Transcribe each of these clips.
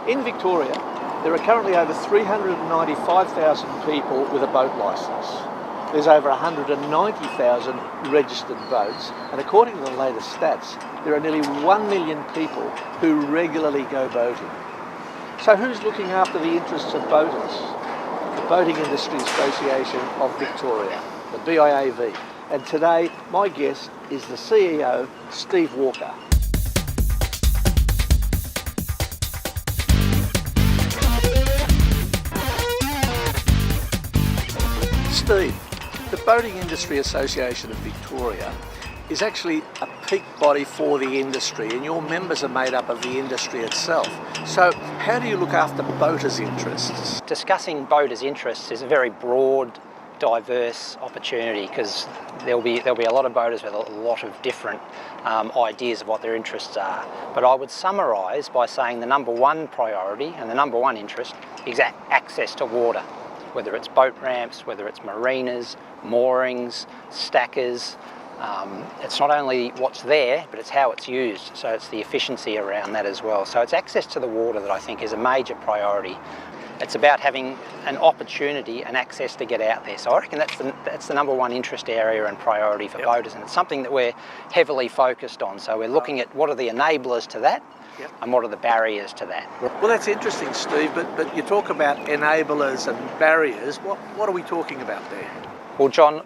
In Victoria, there are currently over 395,000 people with a boat licence. There's over 190,000 registered boats, and according to the latest stats, there are nearly 1 million people who regularly go boating. So who's looking after the interests of boaters? The Boating Industry Association of Victoria, the BIAV. And today, my guest is the CEO, Steve Walker. Steve, the Boating Industry Association of Victoria is actually a peak body for the industry, and your members are made up of the industry itself. So how do you look after boaters' interests? Discussing boaters' interests is a very broad, diverse opportunity because there'll be a lot of boaters with a lot of different ideas of what their interests are. But I would summarise by saying the number one priority and the number one interest is access to water. Whether it's boat ramps, whether it's marinas, moorings, stackers. It's not only what's there, but it's how it's used. So it's the efficiency around that as well. So it's access to the water that I think is a major priority. It's about having an opportunity and access to get out there. So I reckon that's the number one interest area and priority for boaters, and it's something that we're heavily focused on. So we're looking at what are the enablers to that, and what are the barriers to that. Well, that's interesting, Steve, but you talk about enablers and barriers. What are we talking about there? Well, John,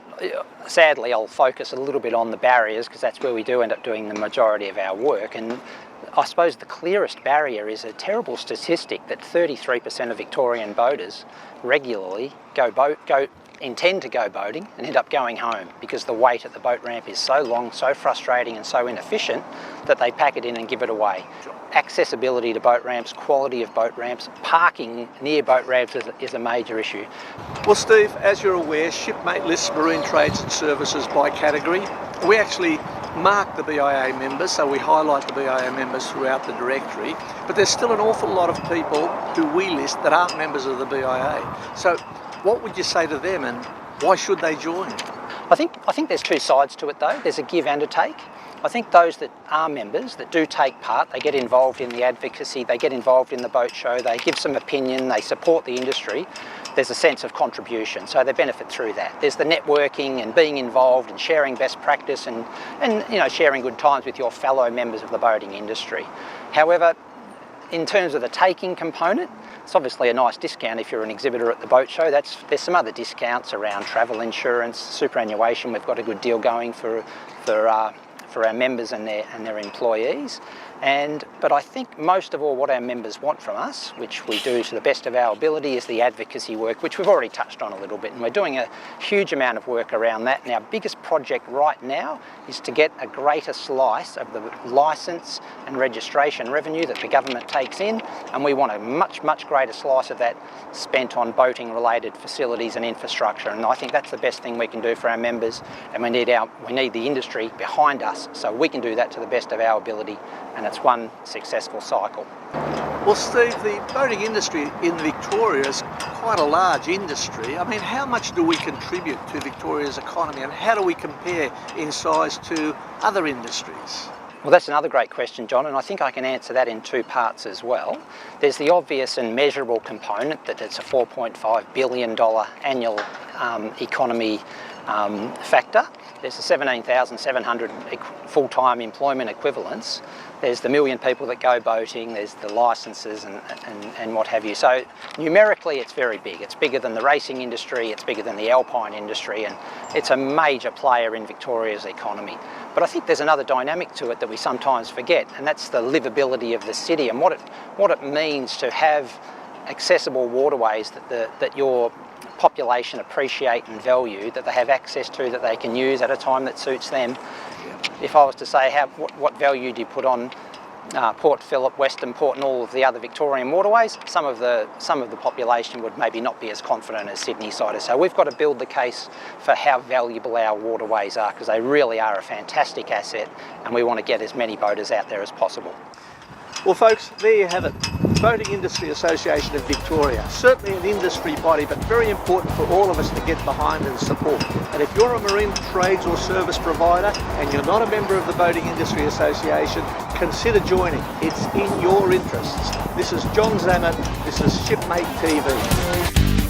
sadly I'll focus a little bit on the barriers because that's where we do end up doing the majority of our work. And I suppose the clearest barrier is a terrible statistic that 33% of Victorian boaters regularly intend to go boating and end up going home because the wait at the boat ramp is so long, so frustrating and so inefficient that they pack it in and give it away. Accessibility to boat ramps, quality of boat ramps, parking near boat ramps is a major issue. Well, Steve, as you're aware, Shipmate lists marine trades and services by category. We actually mark the BIA members, so we highlight the BIA members throughout the directory, but there's still an awful lot of people who we list that aren't members of the BIA. So what would you say to them, and why should they join? I think there's two sides to it though. There's a give and a take. I think those that are members, that do take part, they get involved in the advocacy, they get involved in the boat show, they give some opinion, they support the industry, there's a sense of contribution, so they benefit through that. There's the networking and being involved and sharing best practice and sharing good times with your fellow members of the boating industry. However, in terms of the taking component, it's obviously a nice discount if you're an exhibitor at the boat show. There's some other discounts around travel insurance, superannuation. We've got a good deal going for our members and their employees. But I think most of all what our members want from us, which we do to the best of our ability, is the advocacy work, which we've already touched on a little bit, and we're doing a huge amount of work around that. And our biggest project right now is to get a greater slice of the licence and registration revenue that the government takes in, and we want a much, much greater slice of that spent on boating related facilities and infrastructure. And I think that's the best thing we can do for our members, and we need the industry behind us so we can do that to the best of our ability, and it's one successful cycle. Well, Steve, the boating industry in Victoria is quite a large industry. I mean, how much do we contribute to Victoria's economy, and how do we compare in size to other industries? Well, that's another great question, John, and I think I can answer that in two parts as well. There's the obvious and measurable component that it's a $4.5 billion annual economy factor. There's the 17,700 full-time employment equivalents. There's the million people that go boating, there's the licences and what have you. So numerically it's very big. It's bigger than the racing industry, it's bigger than the alpine industry, and it's a major player in Victoria's economy. But I think there's another dynamic to it that we sometimes forget, and that's the livability of the city and what it means to have accessible waterways that your population appreciate and value, that they have access to, that they can use at a time that suits them. If I was to say what value do you put on Port Phillip, Western Port and all of the other Victorian waterways, some of the population would maybe not be as confident as Sydney side is. So we've got to build the case for how valuable our waterways are, because they really are a fantastic asset, and we want to get as many boaters out there as possible. Well, folks, there you have it. Boating Industry Association of Victoria. Certainly an industry body, but very important for all of us to get behind and support. And if you're a marine trades or service provider and you're not a member of the Boating Industry Association, consider joining. It's in your interests. This is John Zammit. This is Shipmate TV.